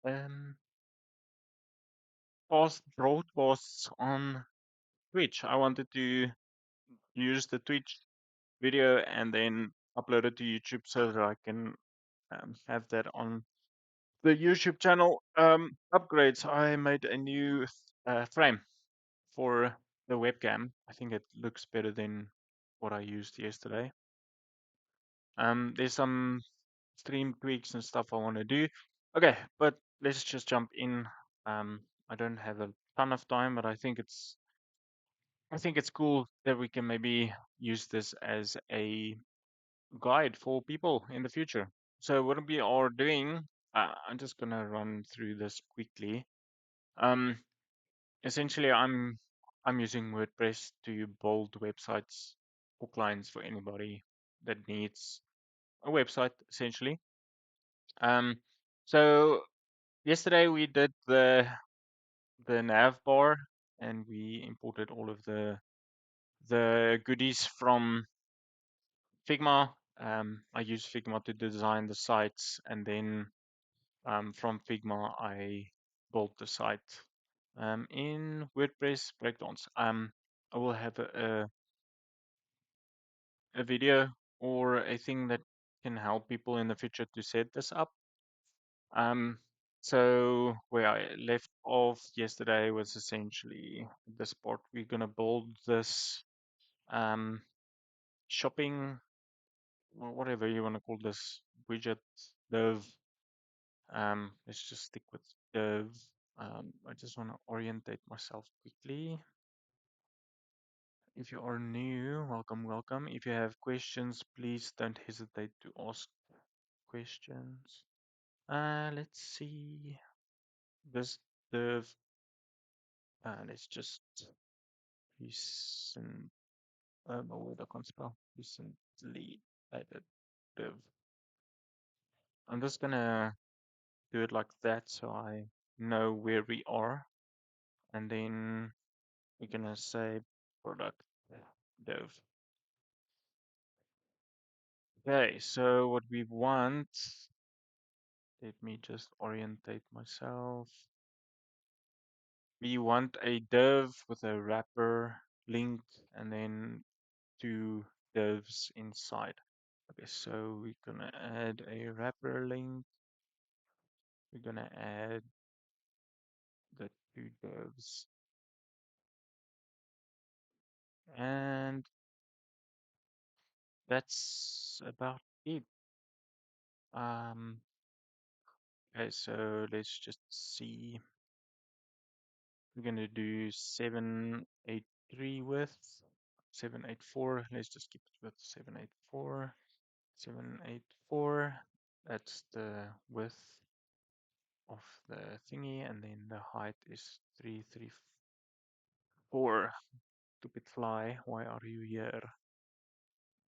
um, past broadcasts on Twitch. I wanted to use the Twitch video and then upload it to YouTube so that I can have that on the YouTube channel. Upgrades. I made a new frame for the webcam. I think it looks better than what I used yesterday. There's some stream tweaks and stuff I want to do. Okay, but let's just jump in. I don't have a ton of time, but I think it's cool that we can maybe use this as a guide for people in the future. So what we are doing, I'm just gonna run through this quickly. Um, Essentially, I'm using WordPress to build websites for clients, for anybody that needs a website, essentially. Um, so yesterday we did the nav bar, and we imported all of the goodies from Figma. I use Figma to design the sites, and then from Figma I built the site in WordPress Breakdance. I will have a video or a thing that can help people in the future to set this up. Um, so where I left off yesterday was essentially this part. We're gonna build this um, shopping, or whatever you want to call this widget, div. Let's just stick with div. I just want to orientate myself quickly. If you are new, welcome, welcome. If you have questions, please don't hesitate to ask questions. Let's see this div. Let's just recent. No, wait, I can't spell. Recently added div. I'm just gonna do it like that so I know where we are, and then we're gonna say product div. Okay, so what we want, let me just orientate myself. We want a div with a wrapper link and then two divs inside. Okay, so we're gonna add a wrapper link. We're gonna add the two divs, and that's about it. Um, okay, so let's just see. We're gonna do 783 width, 784. Let's just keep it with 784. 784. That's the width of the thingy, and then the height is 334. Stupid fly, why are you here?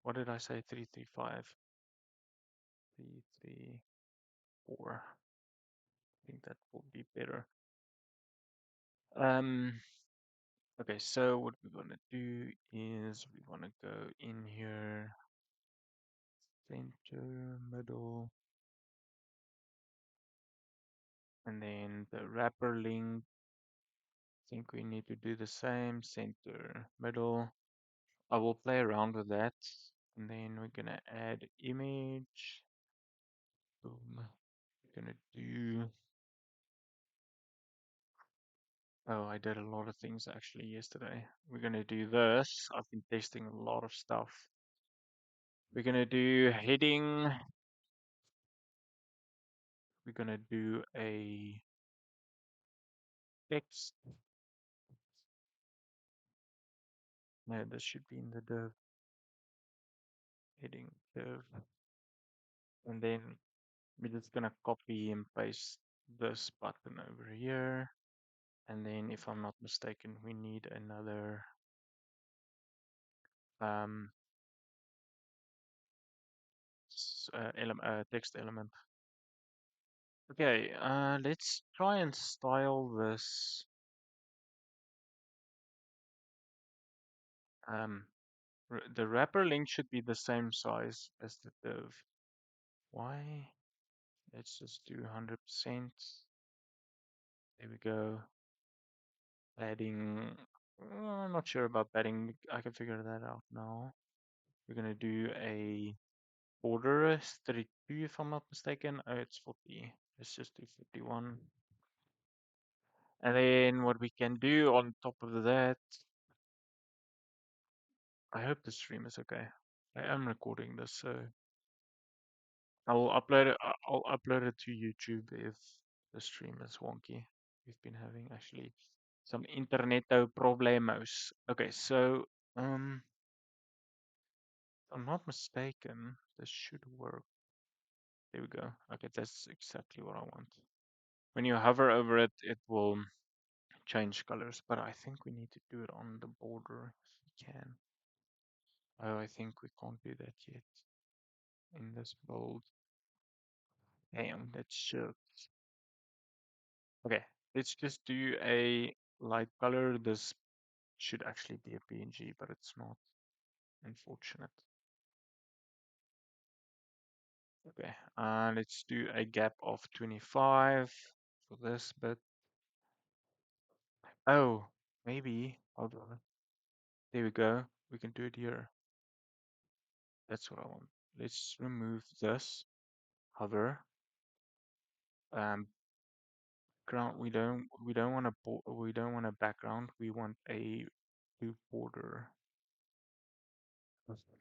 What did I say? 335. 334. I think that will be better. Um, okay, so what we want to do is we want to go in here, center, middle, and then the wrapper link. I think we need to do the same, center, middle. I will play around with that, and then we're gonna add image. Boom. We're gonna do. Oh, I did a lot of things actually yesterday. We're gonna do this. I've been testing a lot of stuff. We're gonna do heading. We're gonna do a text. No, this should be in the div. Heading div. And then we're just gonna copy and paste this button over here. And then, if I'm not mistaken, we need another um, text element. Okay, let's try and style this. Um, the wrapper link should be the same size as the div. Why? Let's just do 100%. There we go. Padding. I'm not sure about padding. I can figure that out now. We're gonna do a border 32 if I'm not mistaken. Oh, it's 40. Let's just do 51. And then what we can do on top of that, I hope the stream is okay. I am recording this, so I'll upload it to YouTube if the stream is wonky. We've been having actually some interneto problemos. Okay, so if I'm not mistaken, this should work. There we go. Okay, that's exactly what I want. When you hover over it, it will change colors, but I think we need to do it on the border if we can. Oh, I think we can't do that yet in this bold. Damn, that sucks. Okay, let's just do a light color. This should actually be a PNG, but it's not. Unfortunate. Okay, let's do a gap of 25 for this bit. Oh, maybe. Hold on. There we go. We can do it here. That's what I want. Let's remove this. Hover. Um, ground. We don't want a background. We want a blue border.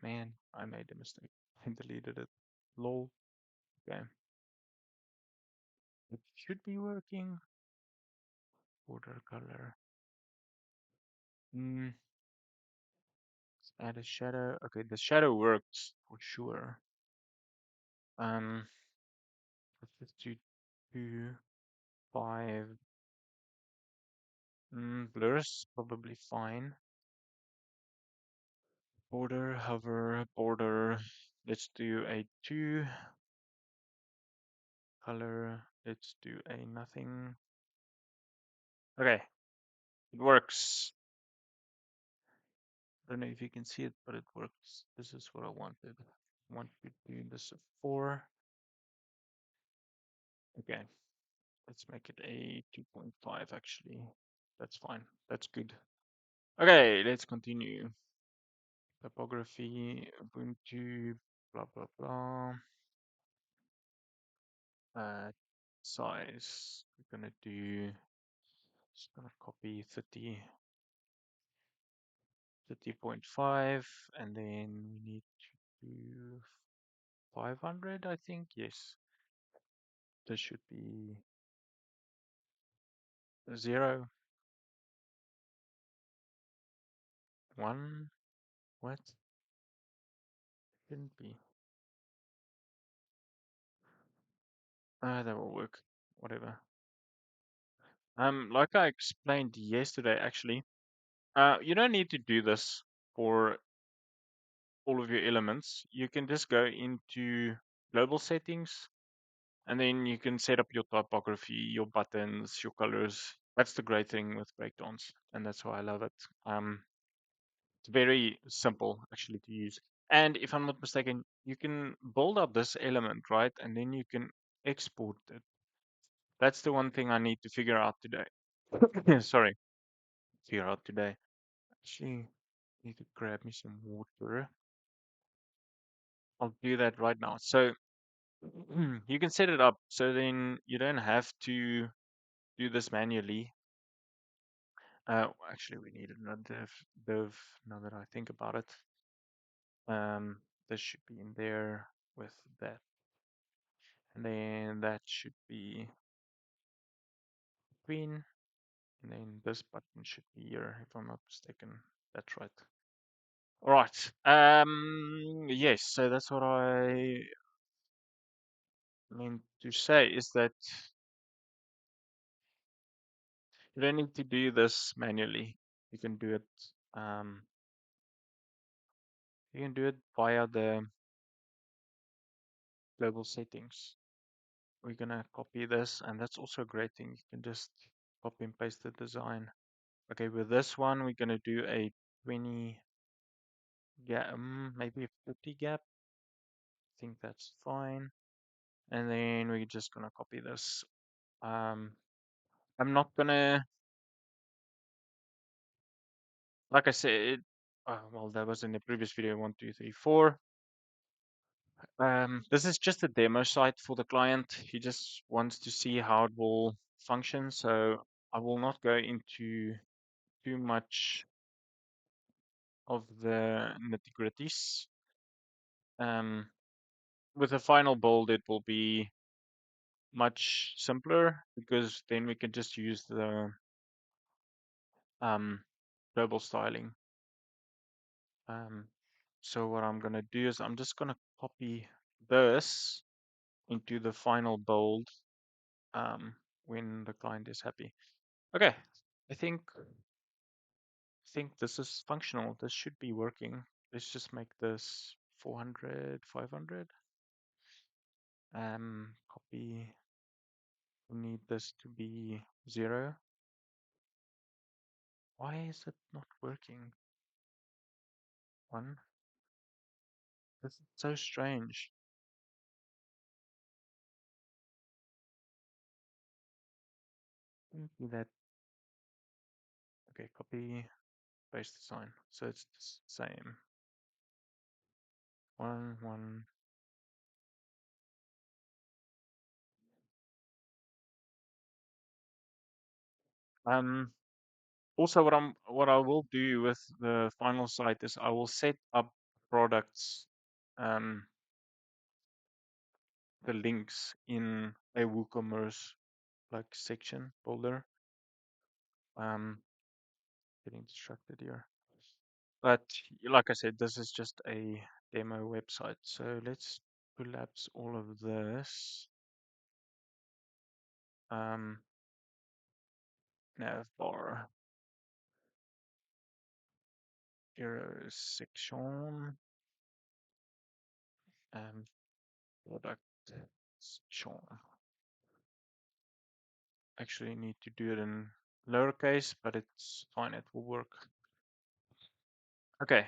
Man, I made a mistake. I deleted it. Lol. Okay. It should be working. Border color. Hmm. Add a shadow. Okay, the shadow works for sure. Let's just do 2, 5. Blur's probably fine. Border, hover, border. Let's do a 2. Color. Let's do a nothing. Okay, it works. I don't know if you can see it, but it works. This is what I wanted. I want to do this a 4. Okay, let's make it a 2.5 actually. That's fine. That's good. Okay, let's continue. Typography, Ubuntu, blah, blah, blah. Size, we're gonna do, just gonna copy 30.5, and then we need to do 500, I think. Yes, this should be 0, 1. What? Shouldn't be. That will work. Whatever. Like I explained yesterday, actually, you don't need to do this for all of your elements. You can just go into global settings, and then you can set up your typography, your buttons, your colors. That's the great thing with Breakdance, and that's why I love it. It's very simple actually to use. And if I'm not mistaken, you can build up this element, right? And then you can export it. That's the one thing I need to figure out today. Sorry, figure out today. Actually, need to grab me some water. I'll do that right now. So you can set it up so then you don't have to do this manually. Actually, we need another div now that I think about it. This should be in there with that. And then that should be queen. And then this button should be here, if I'm not mistaken. That's right. All right. Yes, so that's what I meant to say is that you don't need to do this manually. You can do it um you can do it via the global settings. We're gonna copy this, and that's also a great thing. You can just copy and paste the design. Okay, with this one, we're gonna do a 20 gap, maybe a 50 gap. I think that's fine. And then we're just gonna copy this. Um, I'm not gonna, like I said, well, that was in the previous video, 1, 2, 3, 4. This is just a demo site for the client. He just wants to see how it will function. So I will not go into too much of the nitty-gritties. With the final build, it will be much simpler because then we can just use the um, global styling. So what I'm gonna do is I'm just gonna copy this into the final build when the client is happy. Okay, I think this is functional. This should be working. Let's just make this 400, 500. Copy. We need this to be 0. Why is it not working? 1. This is so strange. Do that. Okay, copy, paste the sign. So it's the same. 1, 1. Um, Also, what I will do with the final site is I will set up products, um, the links in a WooCommerce like section folder. Getting distracted here. But like I said, this is just a demo website. So let's collapse all of this. Navbar hero section, product section. Actually need to do it in lowercase, but it's fine, it will work. Okay,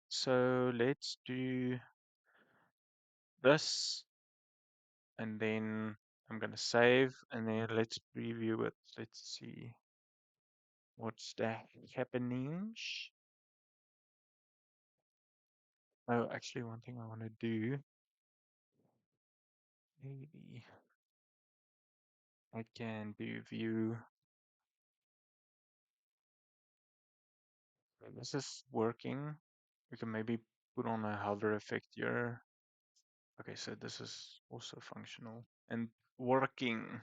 so let's do this, and then I'm gonna save, and then let's preview it. Let's see what's that happening. Oh, actually, one thing I want to do, maybe I can do view. Okay, this is working. We can maybe put on a hover effect here. Okay, so this is also functional and working.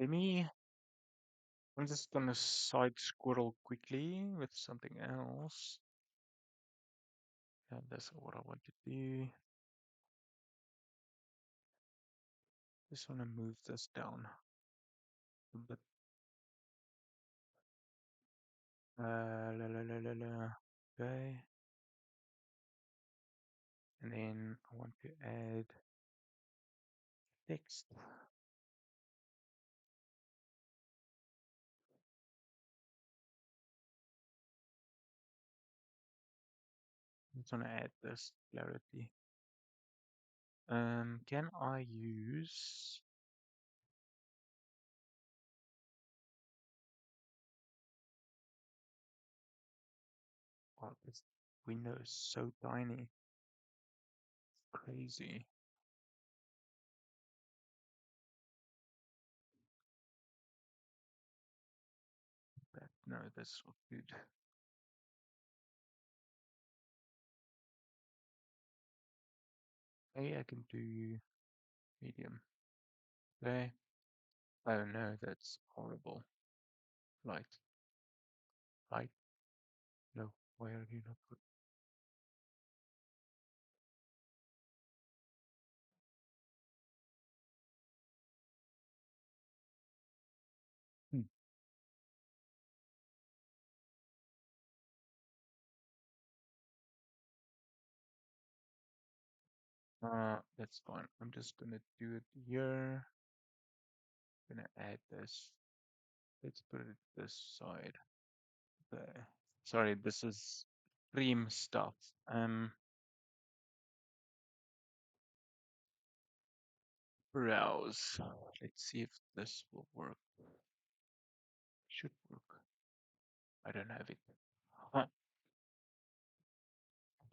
Let me, I'm just gonna side squirrel quickly with something else. Yeah, that's what I want to do. Just want to move this down a bit. La, la, la, la, la. Okay. And then I want to add text. I just want to add this clarity. Can I use, oh, this window is so tiny. Crazy. No, that's not good. Maybe I can do medium. Okay. Oh no, that's horrible. Light. Light. No, why are you not put? Hmm. That's fine. I'm just gonna do it here. Gonna add this. Let's put it this side. There. Sorry, this is cream stuff. Um, Browse. Let's see if this will work. Should work. I don't have it. Huh.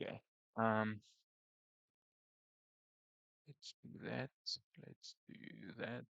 Okay. Um, let's do that. Let's do that.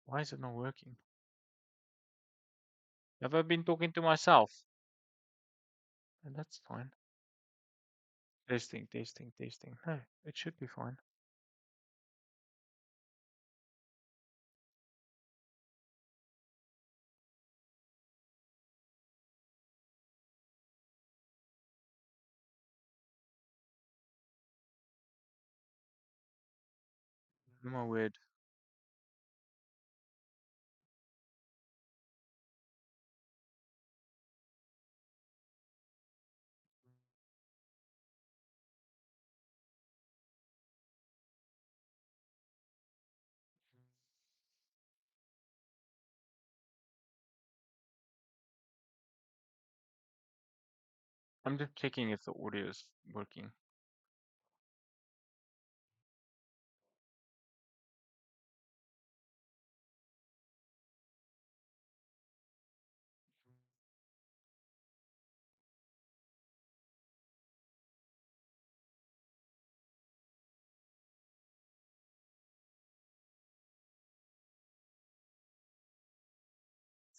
Why is it not working? Have I been talking to myself? And that's fine. Testing, testing, testing. No, it should be fine. No more weird. I'm just checking if the audio is working.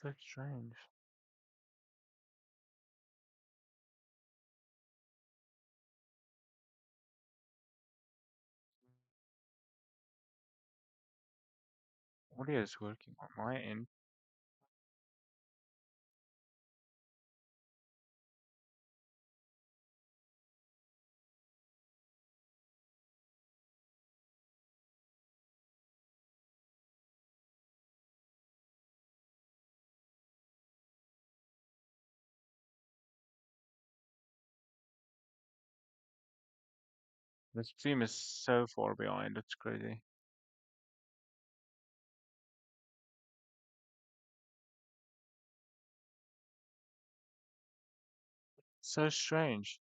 So strange. Audio is working on my end. The stream is so far behind, it's crazy. So strange.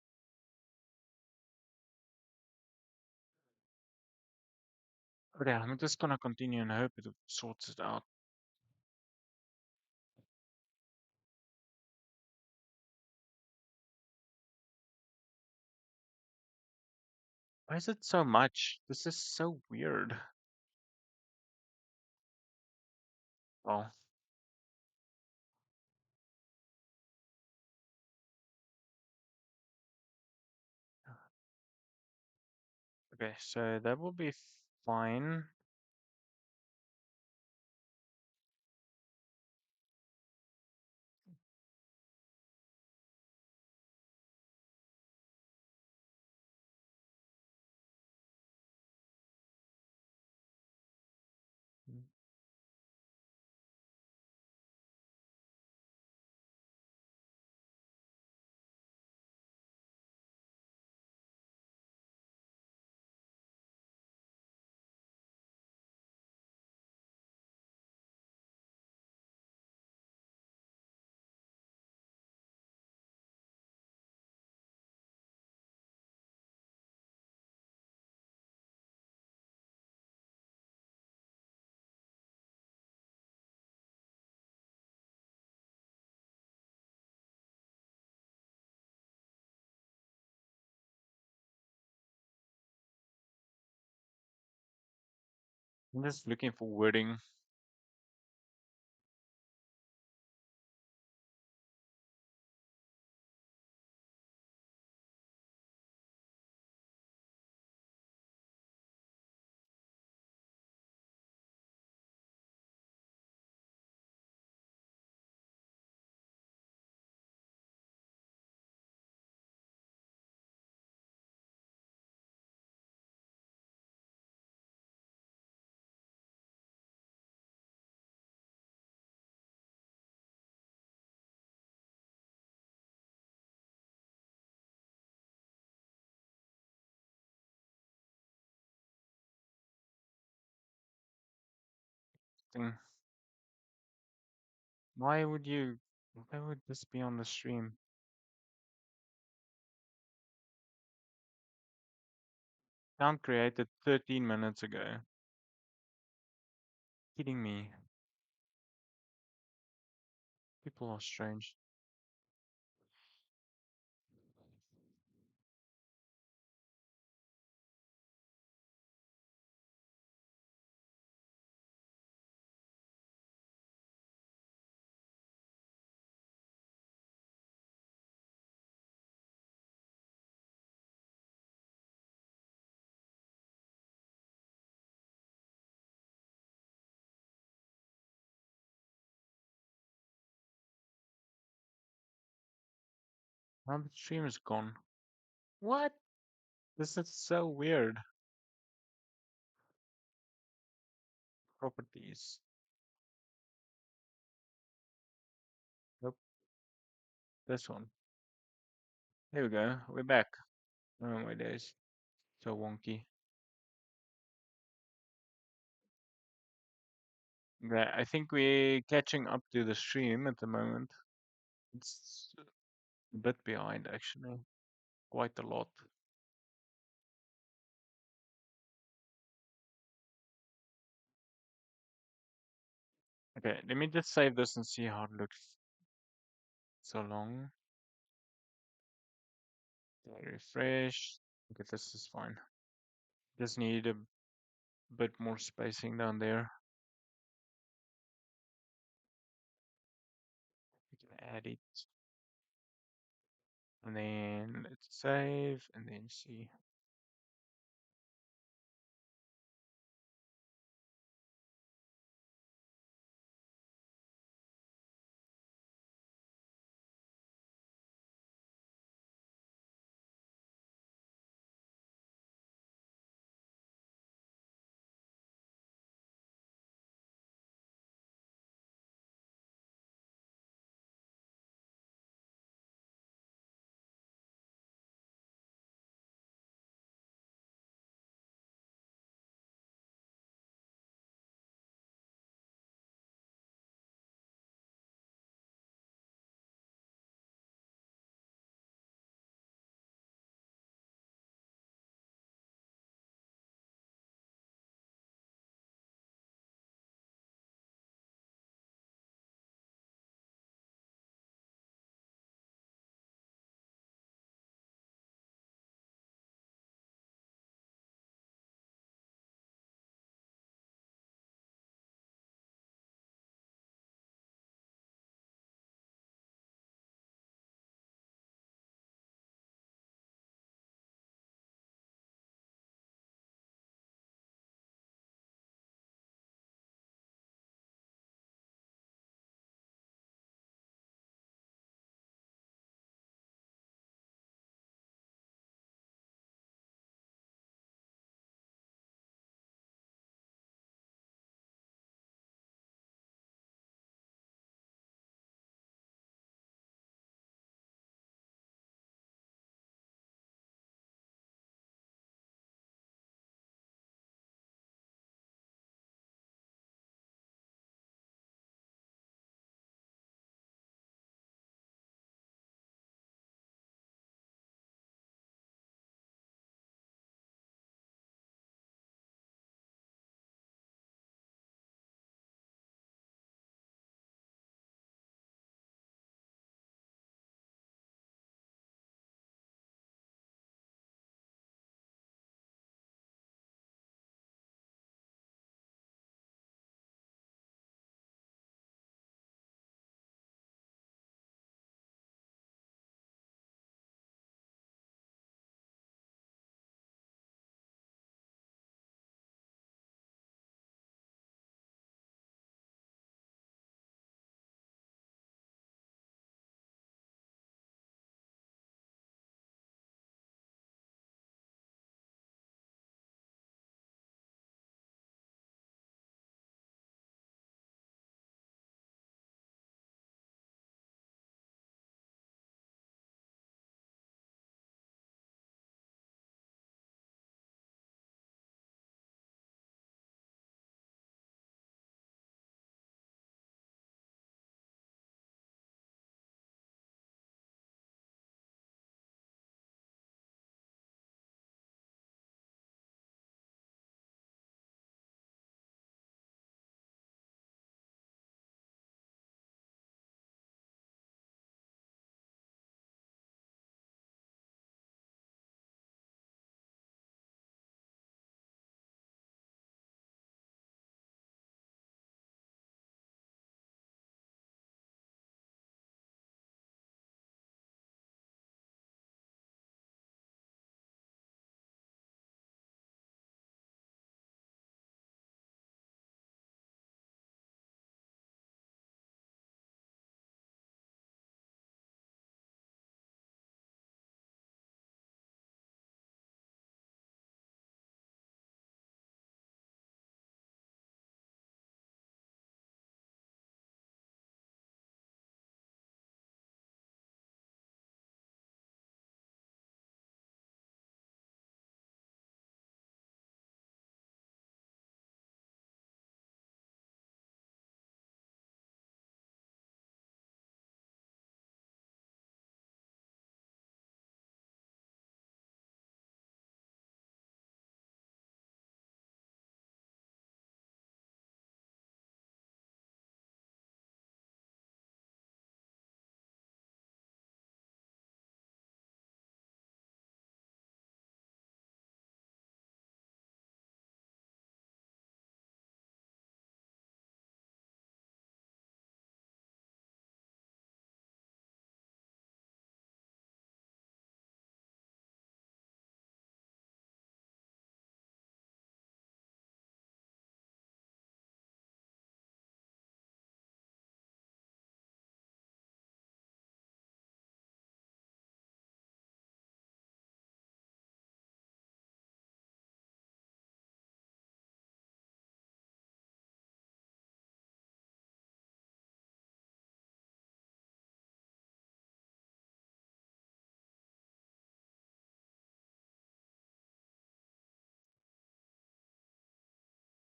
But yeah, I'm just gonna continue and hope it sorts it out. Why is it so much? This is so weird. Well, okay, so that will be fine. I'm just looking for wording. Thing. Why would you? Why would this be on the stream? Account created 13 minutes ago. Kidding me. People are strange. Now the stream is gone. What? This is so weird. Properties. Nope, this one. Here we go. We're back. Oh my days. So wonky. Yeah, I think we're catching up to the stream at the moment. It's a bit behind actually. Quite a lot. Okay, let me just save this and see how it looks. So long. Refresh. Okay, this is fine. Just need a bit more spacing down there. We can add it. And then let's save and then see.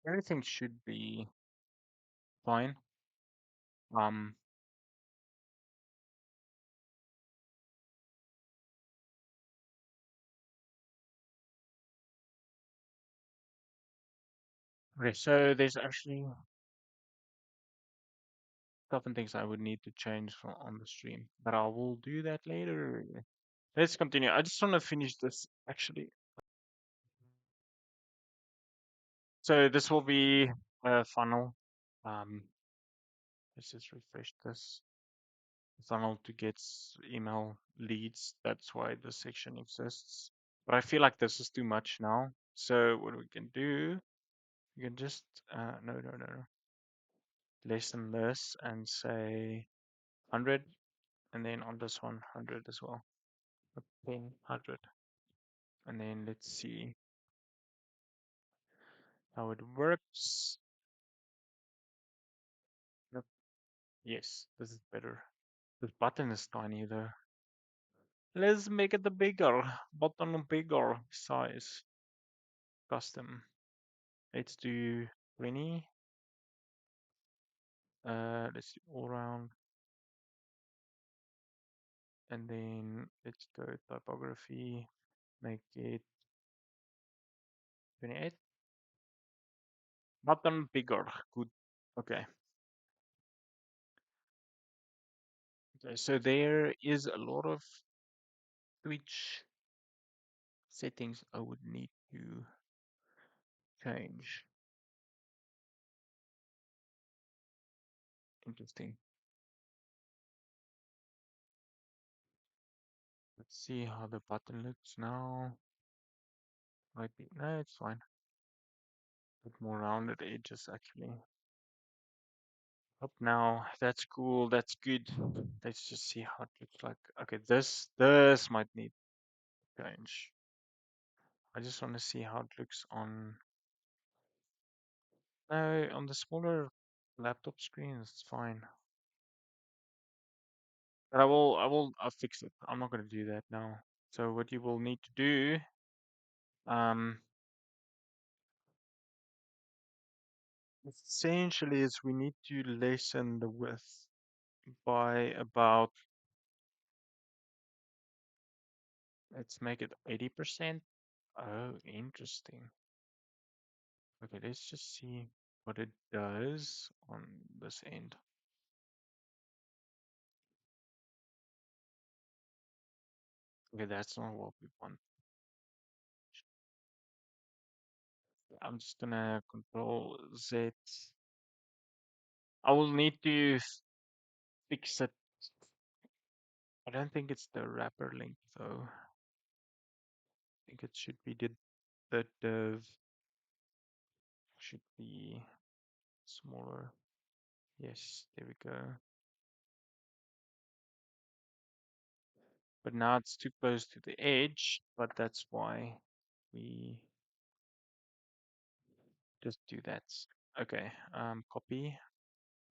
Everything should be fine. Um, okay, so there's actually certain things I would need to change from on the stream, but I will do that later. Let's continue. I just want to finish this actually. So this will be a funnel. Um, let's just refresh this funnel to get email leads. That's why this section exists. But I feel like this is too much now. So what we can do, we can just no, less than this and say 100, and then on this one 100 as well. 10, 100, and then let's see how it works. Yep. Yes, this is better. This button is tiny though. Let's make it a bigger button, bigger size. Custom. Let's do 20. Let's do all round, and then let's go typography. Make it 28. Button bigger. Good. Okay. Okay. So there is a lot of Twitch settings I would need to change. Interesting. Let's see how the button looks now. Might be, no, it's fine. Bit more rounded edges actually. Up now. That's cool. That's good. Let's just see how it looks like. Okay, this might need change. I just want to see how it looks on no on the smaller laptop screens. It's fine. But I'll fix it. I'm not gonna do that now. So what you will need to do, um, essentially is we need to lessen the width by about, let's make it 80%. Oh, interesting. Okay, let's just see what it does on this end. Okay, that's not what we want. I'm just gonna control Z. I will need to fix it. I don't think it's the wrapper link though. I think it should be the div should be smaller. Yes, there we go. But now it's too close to the edge, but that's why we just do that. Okay, copy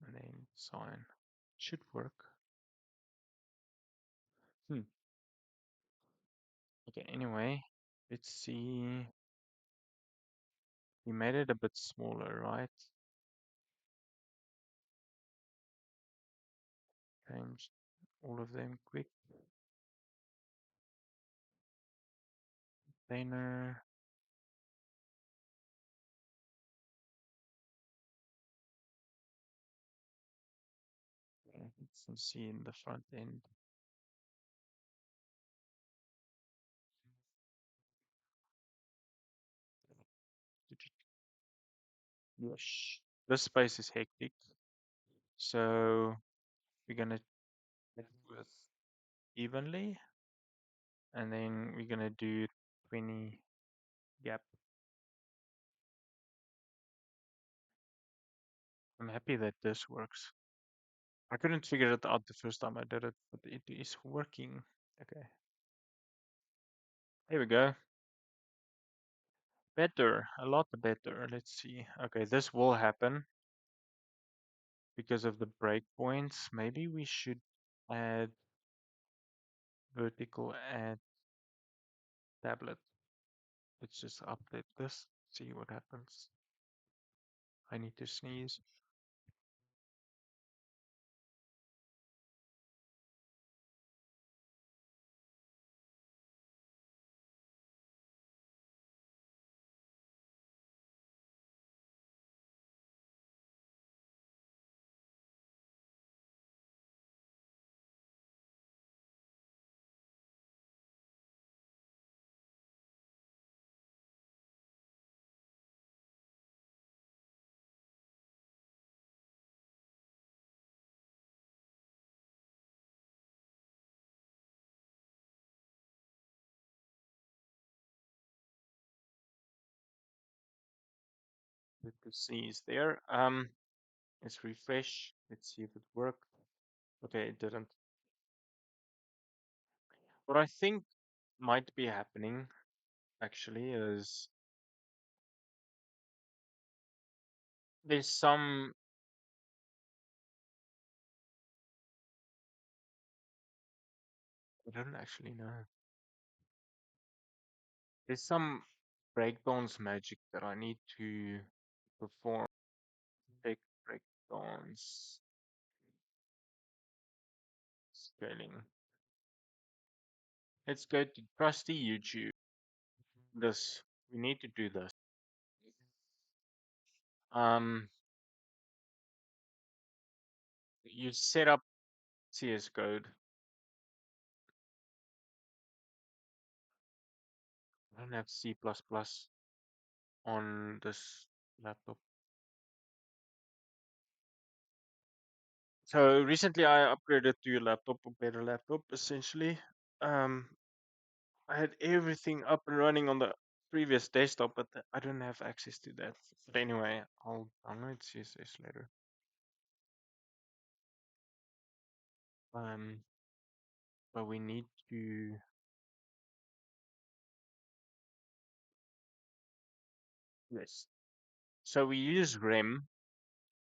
and then sign. Should work. Hmm. Okay, anyway, let's see. We made it a bit smaller, right? Change all of them quick. Container. Let's see in the front end. Yes. This space is hectic. So we're gonna check with evenly, and then we're gonna do 20 gap. I'm happy that this works. I couldn't figure it out the first time I did it, but it is working. Okay. Here we go. Better, a lot better. Let's see. Okay, this will happen because of the breakpoints. Maybe we should add vertical add tablet. Let's just update this, see what happens. I need to sneeze. Need to sneeze there. Let's refresh. Let's see if it worked. Okay, it didn't. What I think might be happening actually is there's some, I don't actually know. There's some breakdance magic that I need to perform. Take breakdance scaling. Let's go to trusty YouTube. This, we need to do this. Um, you set up CS code. I don't have C++ on this laptop. So recently I upgraded to a laptop, a better laptop, essentially. Um, I had everything up and running on the previous desktop, but I don't have access to that. But anyway, I'll download CSS later. Um, but we need to, yes. So we use rem,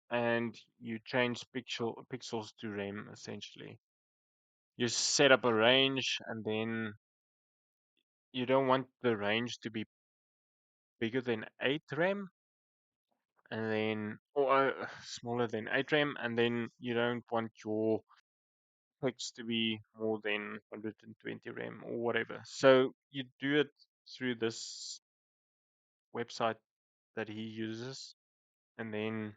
and you change pixels to rem essentially. You set up a range, and then you don't want the range to be bigger than 8 rem, and then or smaller than 8 rem, and then you don't want your text to be more than 120 rem or whatever. So you do it through this website that he uses, and then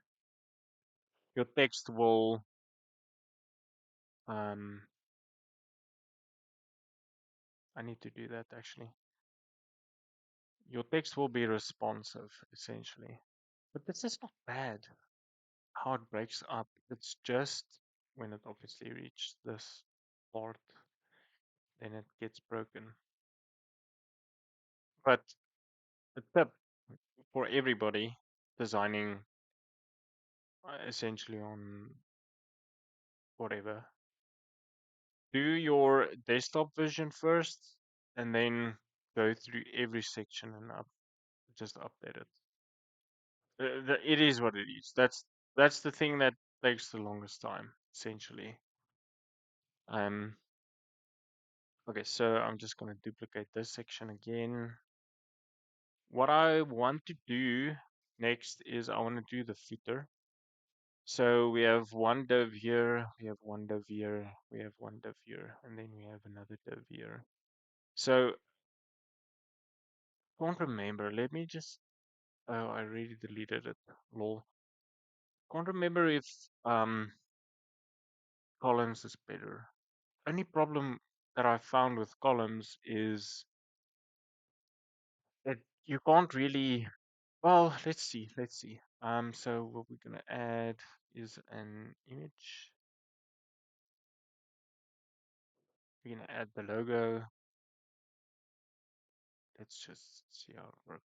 your text will um I need to do that actually. Your text will be responsive essentially. But this is not bad how it breaks up. It's just when it obviously reaches this part, then it gets broken. But a tip for everybody designing essentially on whatever, do your desktop version first and then go through every section and just update it. It is what it is. That's the thing that takes the longest time, essentially. Um, okay, so I'm just gonna duplicate this section again. What I want to do next is I want to do the footer. So we have one div here, we have one div here, we have one div here, and then we have another div here. So can't remember. Let me just. Oh, I already deleted it. Lol. Can't remember if columns is better. Only problem that I found with columns is that you can't really. Well, let's see. Let's see. So what we're gonna add is an image. We're gonna add the logo. Let's just see how it works.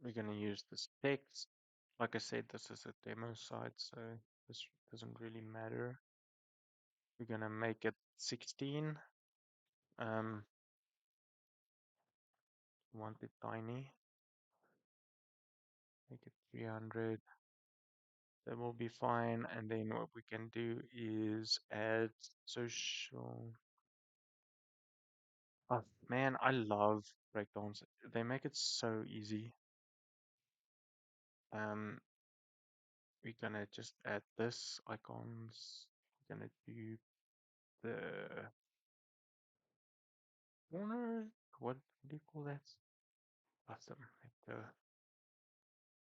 We're gonna use this text. Like I said, this is a demo site, so this doesn't really matter. We're gonna make it 16. Um, want it tiny. Make it 300. That will be fine. And then what we can do is add social. Oh man, I love breakdowns. They make it so easy. Um, we're gonna just add this icons. We're gonna do the corner. What do you call that? Awesome. Like,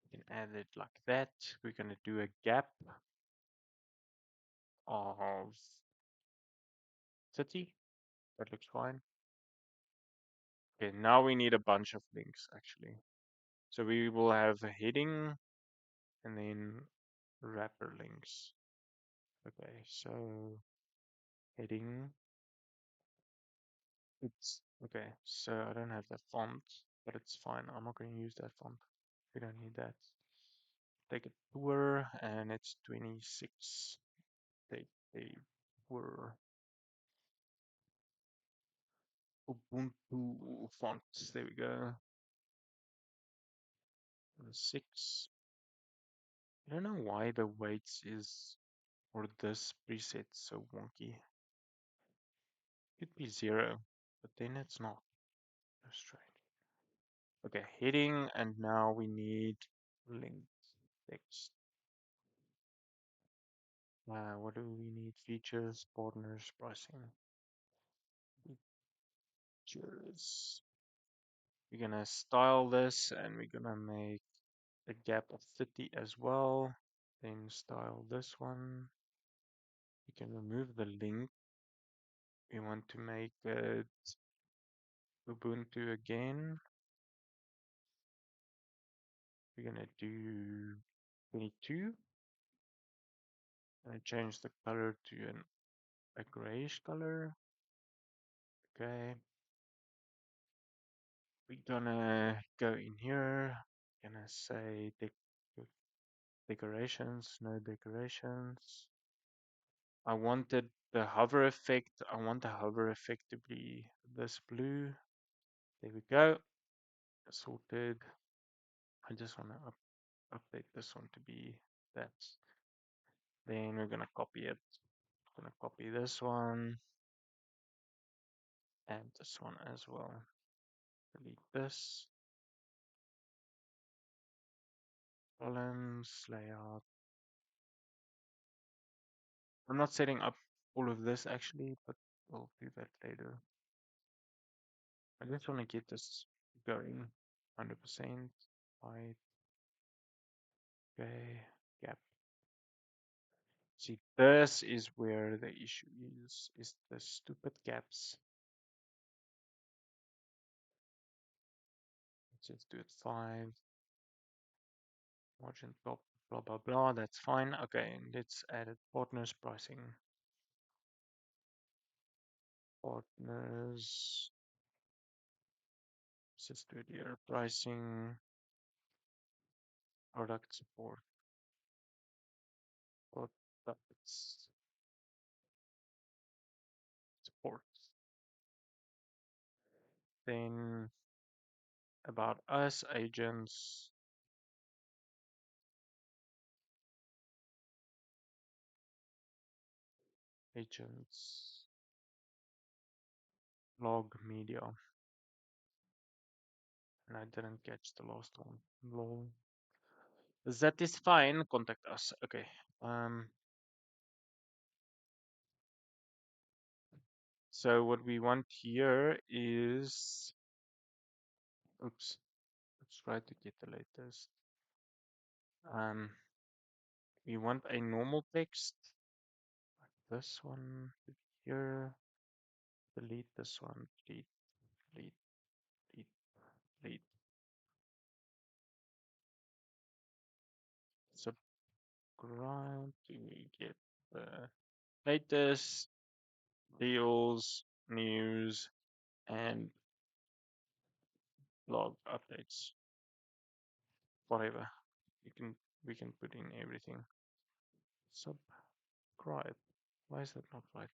we can add it like that. We're gonna do a gap of 30. That looks fine. Okay, now we need a bunch of links actually. So we will have a heading and then wrapper links. Okay, so heading. It's okay. So I don't have that font, but it's fine. I'm not going to use that font. We don't need that. Take a tour and it's 26. Take a tour. Ubuntu font. There we go. And 6. I don't know why the weights is or this preset so wonky. Could be 0, but then it's not. That's strange. Okay, heading, and now we need link text. What do we need? Features, partners, pricing. Features. We're gonna style this and we're gonna make a gap of 30 as well. Then style this one. We can remove the link. We want to make it Ubuntu again. We're gonna do 22. And change the color to a grayish color. Okay. We're gonna go in here. Gonna say decorations, no decorations. I wanted the hover effect. I want the hover effect to be this blue. There we go. Sorted. I just want to update this one to be that. Then we're gonna copy it. Gonna copy this one and this one as well. Delete this. Columns, layout. I'm not setting up all of this actually, but we'll do that later. I just want to get this going 100%. Right. Okay. Gap. See, this is where the issue is the stupid gaps. Let's just do it 5. Margin top, blah, blah, blah. That's fine. Okay, let's add it. Partners pricing. Partners. Let's just do it here. Pricing. Product support. Products support. Then about us, agents, agents, log media. And I didn't catch the last one. Lol. That is fine. Contact us. Okay. So what we want here is, oops, let's try to get the latest. Um, we want a normal text, like this one here. Delete this one. Delete, delete, delete, delete. Subscribe to get the latest deals, news, and blog updates. Whatever. You can we can put in everything. Subscribe. Why is that not right?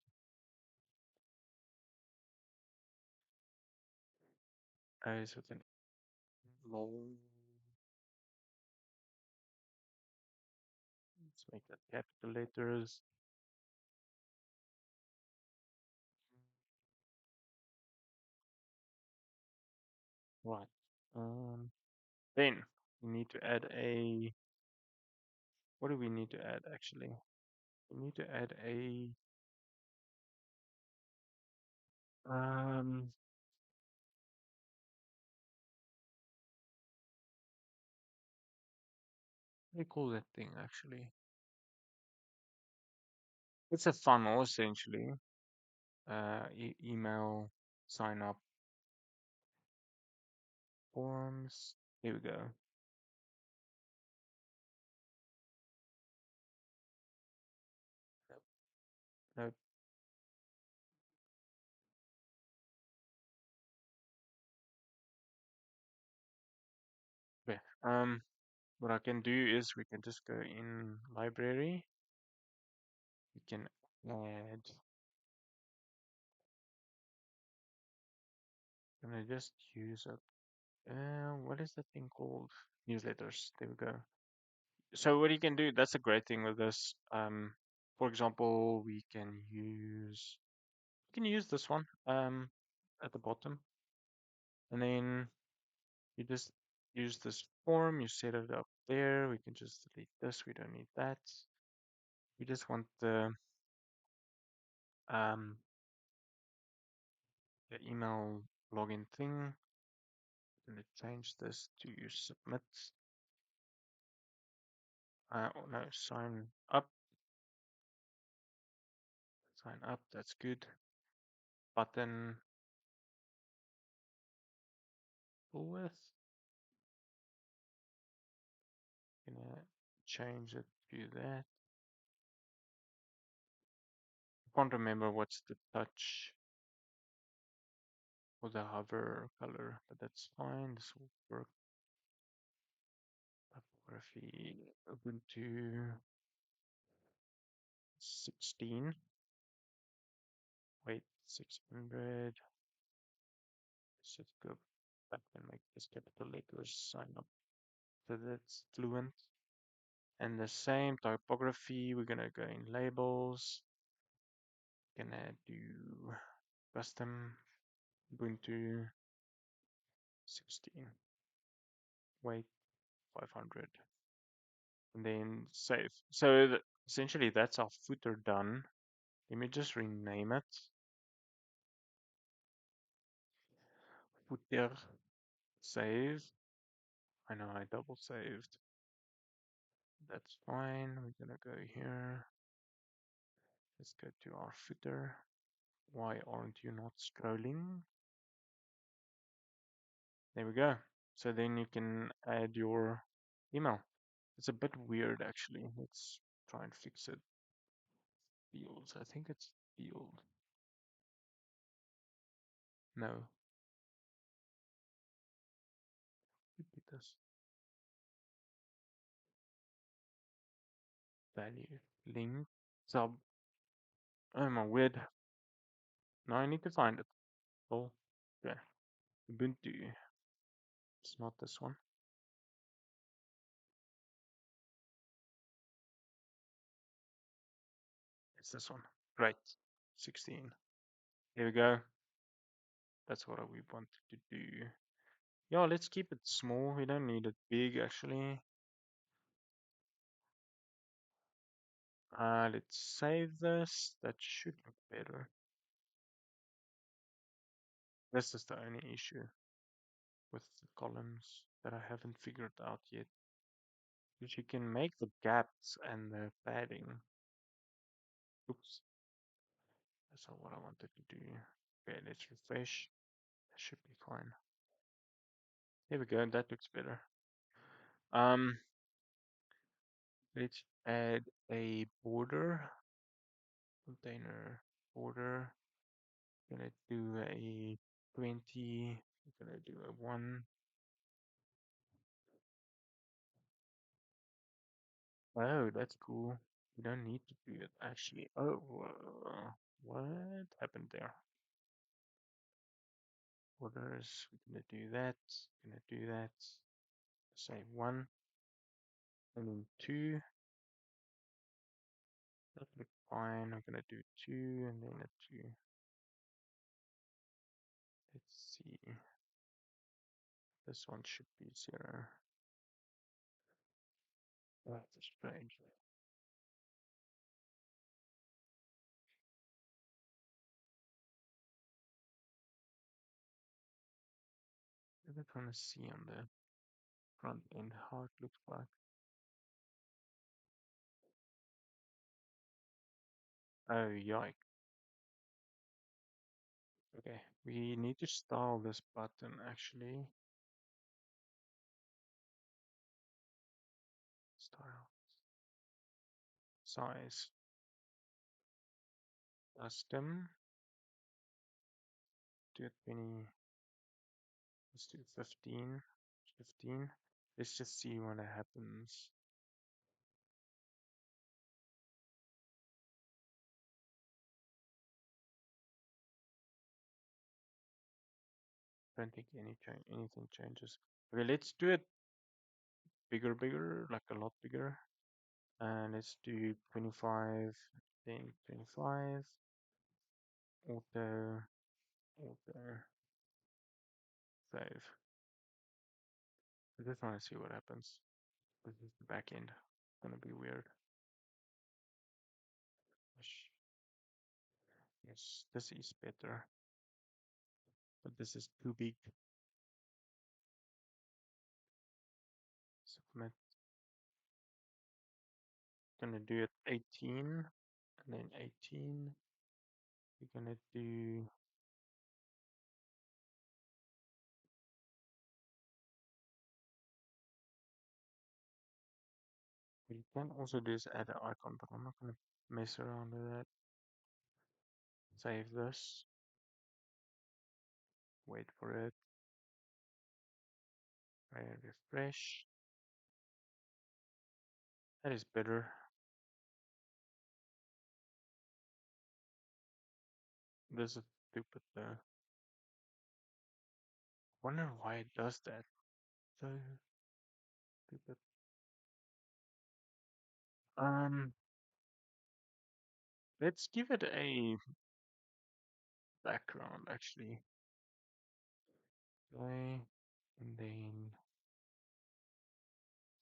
Is it an lol? Let's make that capital letters. Right. Then we need to add a. What do we need to add actually? We need to add a. What do you call that thing actually? It's a funnel essentially. Email, sign up, forms. Here we go. Nope, nope. Okay. What I can do is we can just go in library. We can add. Can I just use a what is the thing called? Newsletters. There we go. So what you can do, that's a great thing with this. For example, we can use this one at the bottom, and then you just use this form. You set it up there. We can just delete this. We don't need that. We just want um the email login thing. I'm gonna change this to submit. Oh no, sign up. Sign up. That's good. Button with. Gonna change it to that. I can't remember what's the touch or the hover color, but that's fine. This will work. Typography Ubuntu 16. Wait, 600. Let's just go back and make this capital letters sign up. So that's fluent. And the same typography, we're gonna go in labels. Gonna do custom Ubuntu 16. Wait, 500. And then save. So essentially that's our footer done. Let me just rename it. Footer, save. I know I double saved. That's fine. We're gonna go here. Let's go to our footer. Why aren't you not scrolling? There we go. So then you can add your email. It's a bit weird actually. Let's try and fix it. Fields. I think it's field. No. Repeat this. Value. Link. Sub. Oh my word. Now I need to find it. Oh. Yeah. Ubuntu. It's not this one. It's this one. Great. 16. Here we go. That's what we wanted to do. Yeah, let's keep it small. We don't need it big actually. Let's save this. That should look better. This is the only issue with the columns that I haven't figured out yet. Because you can make the gaps and the padding. Oops, that's not what I wanted to do. Okay, let's refresh. That should be fine. There we go. That looks better. Um, let's add a border, container border. Gonna do a 20. Gonna do a 1. Oh, that's cool. You don't need to do it actually. Oh, what happened there? Orders. We're gonna do that. Gonna do that. Say 1 and then 2. That looks fine. I'm gonna do 2 and then a 2. Let's see. This one should be 0. That's strange. I just want to see on the front end how it looks like. Oh, yikes. Okay, we need to style this button actually. Style, size, custom, do 20, let's do 15, 15. Let's just see what happens. Don't think anything changes. Okay, let's do it bigger, like a lot bigger. And let's do 25, then 25, auto, auto, save. I just want to see what happens. This is the back end. It's gonna be weird. Yes, this is better, but this is too big. Submit. Gonna do it 18, and then 18. We're gonna do what you can also do is add an icon, but I'm not gonna mess around with that. Save this. Wait for it. Try and refresh. That is better. This is stupid though. Wonder why it does that. So stupid. Um, let's give it a background actually. Play and then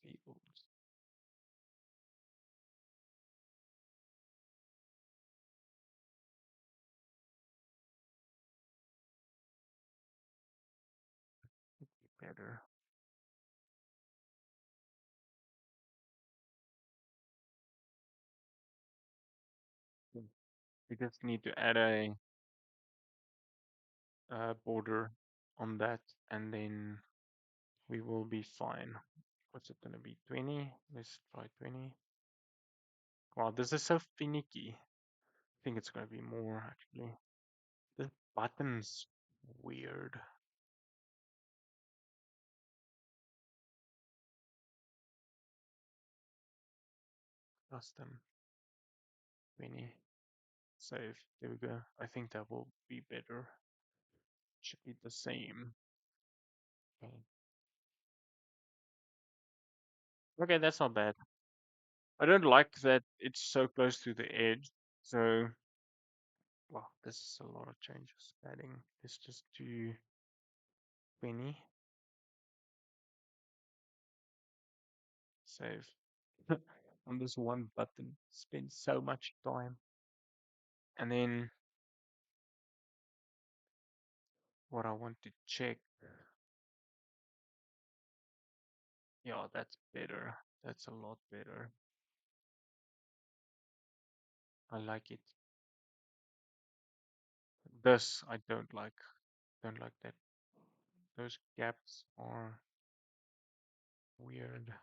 fields. Better. Hmm. We just need to add a border on that, and then we will be fine. What's it gonna be? 20? Let's try 20. Wow, this is so finicky. I think it's gonna be more actually. This button's weird. Custom 20. Save. There we go. I think that will be better. Should be the same. Okay. Okay, that's not bad. I don't like that it's so close to the edge. So, wow, this is a lot of changes. Adding. Let's just do 20. Save. On this one button. Spend so much time. And then what I want to check. Yeah, that's better. That's a lot better. I like it. This I don't like. Don't like that. Those gaps are weird.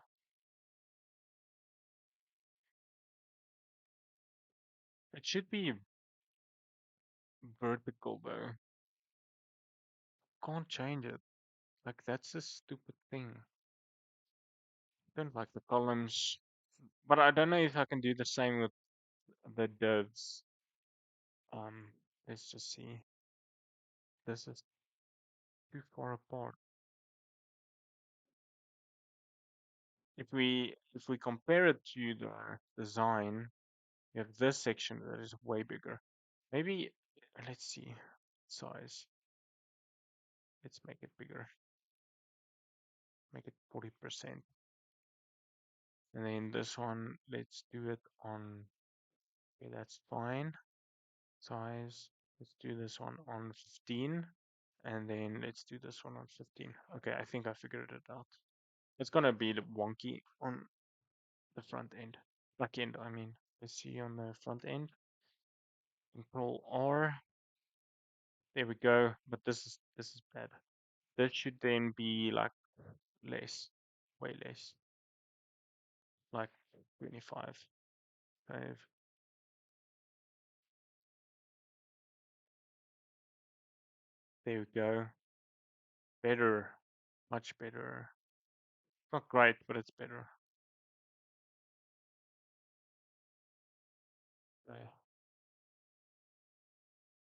It should be vertical though. Can't change it. Like that's a stupid thing. Don't like the columns. But I don't know if I can do the same with the divs. Let's just see. This is too far apart. If we compare it to the design, we have this section that is way bigger. Maybe let's see size. Let's make it bigger. make it 40%. And then this one, let's do it on, okay, that's fine. Size, let's do this one on 15. And then let's do this one on 15. Okay, I think I figured it out. It's gonna be wonky on the front end. Back end, I mean. Let's see on the front end. Control R. There we go. But this is bad. This should then be like less, way less, like 25. Save. There we go. Better, much better. Not great, but it's better. Okay.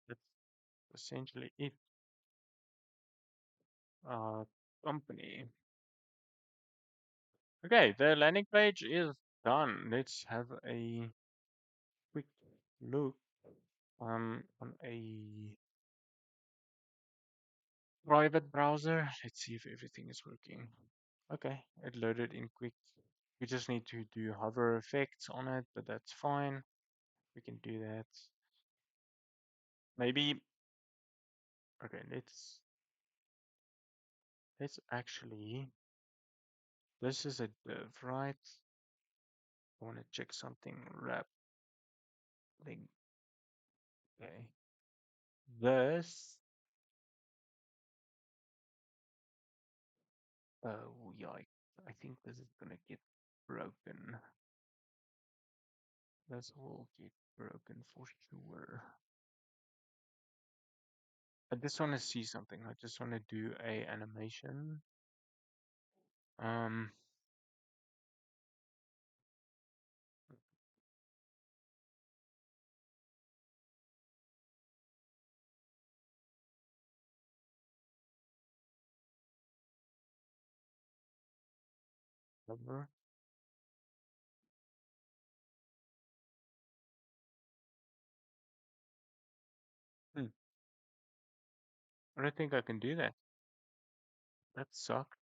That's essentially it. Company. Okay, the landing page is done. Let's have a quick look on a private browser. Let's see if everything is working. Okay, it loaded in quick. We just need to do hover effects on it, but that's fine. We can do that. Maybe, okay, let's actually, this is a div, right? I want to check something. Wrap link. Okay. This, oh, yikes. I think this is gonna get broken. This will get broken for sure. I just want to see something. I just want to do a animation. Um, Cover. Hmm. I don't think I can do that. That sucks.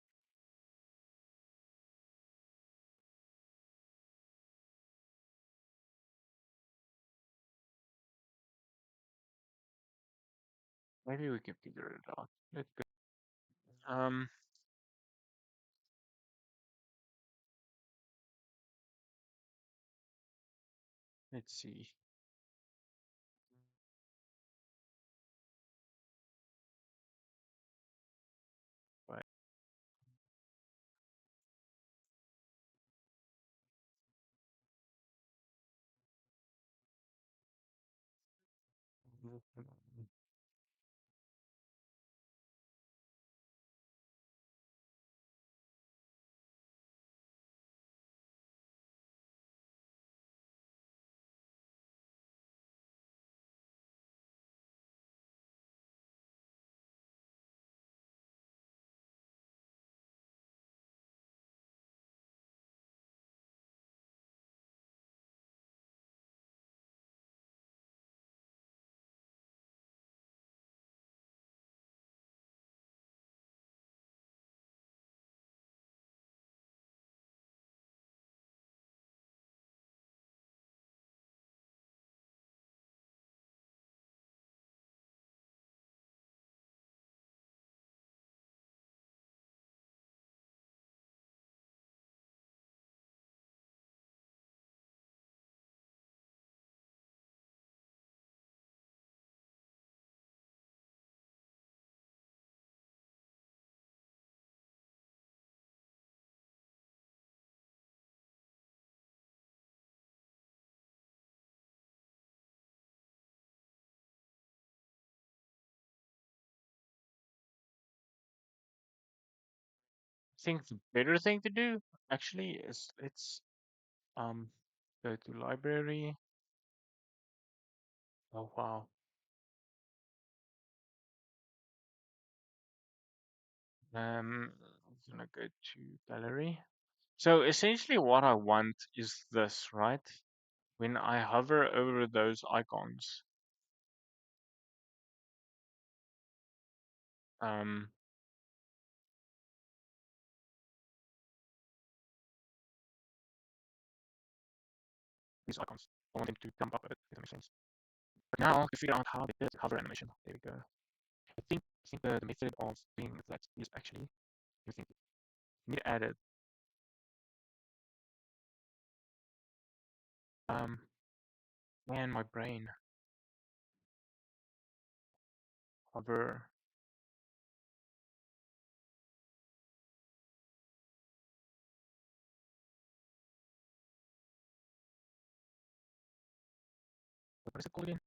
Maybe we can figure it out. Let's go. Um, let's see. Wait. I think the better thing to do actually is let's um go to library. Oh wow. I'm gonna go to gallery. So essentially what I want is this, right? When I hover over those icons, um, these icons. I want them to jump up a bit, if that makes sense. But now to figure out how they did the hover animation. There we go. I think the method of doing that is actually, I think you need to add it. Man, my brain. Hover. What is it called again?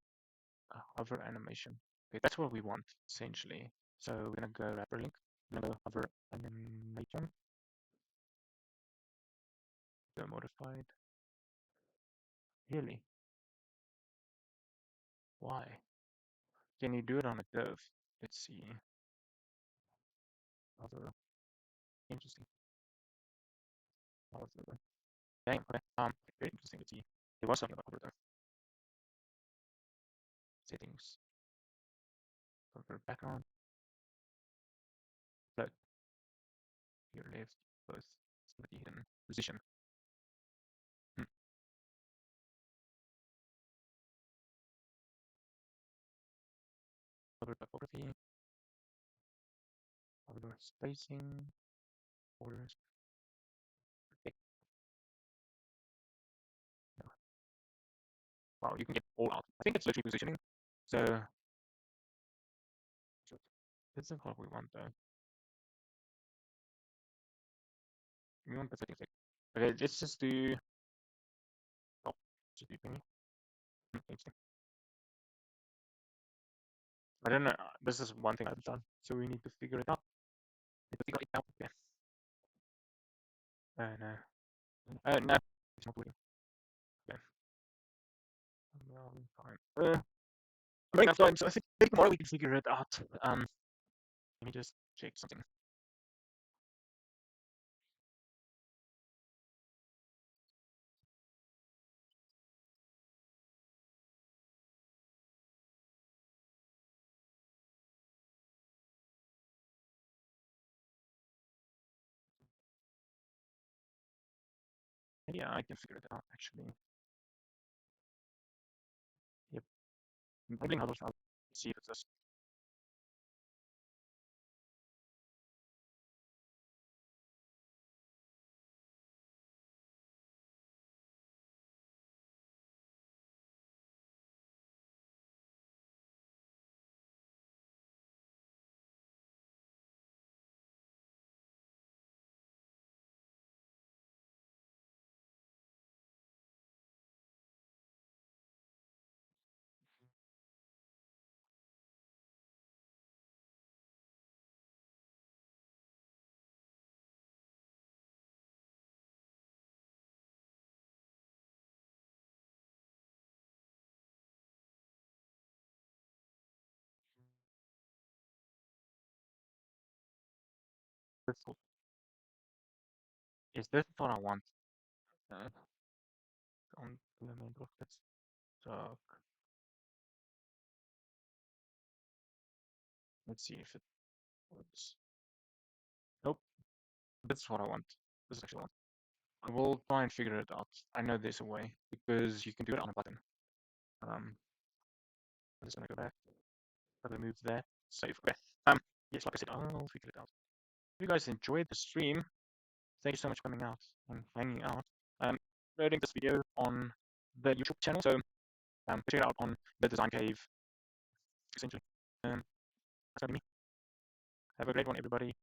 Hover animation. Okay, that's what we want essentially. So we're gonna go wrapper link. We're gonna go hover animation. Go modified. Really? Why? Can you do it on a div? Let's see. Hover. Interesting. Hover. Dang. Okay. Very interesting to see. There was something about hover div. Settings. Hover background. Float. Your left. Both. Somebody hidden position. Hmm. Hover typography. Hover spacing. Borders. Okay. No. Wow, you can get all out. I think it's literally positioning. So this is what we want though. We want the settings. Okay, let's just do. Oh, just do thingy. Interesting. I don't know. This is one thing I've done, so we need to figure it out. Need to figure it out. Okay. No. No. It's not working. Okay. Fine. I'm running out of time, so I think maybe tomorrow we can figure it out. Let me just check something. Maybe I can figure it out actually. Yep. Enabling others. I'll see if it's this. Is this what I want? On the main block. Let's talk. Let's see if it works. Nope. This is what I want. This is actually what I want. We'll try and figure it out. I know there's a way because you can do it on a button. I'm just gonna go back. I'm gonna move that. Save. Okay. Yes, like I said, I'll figure it out. If you guys enjoyed the stream, thank you so much for coming out and hanging out. Uploading this video on the YouTube channel, so check it out on the Design Cave, essentially. That's gonna be me. Have a great one, everybody.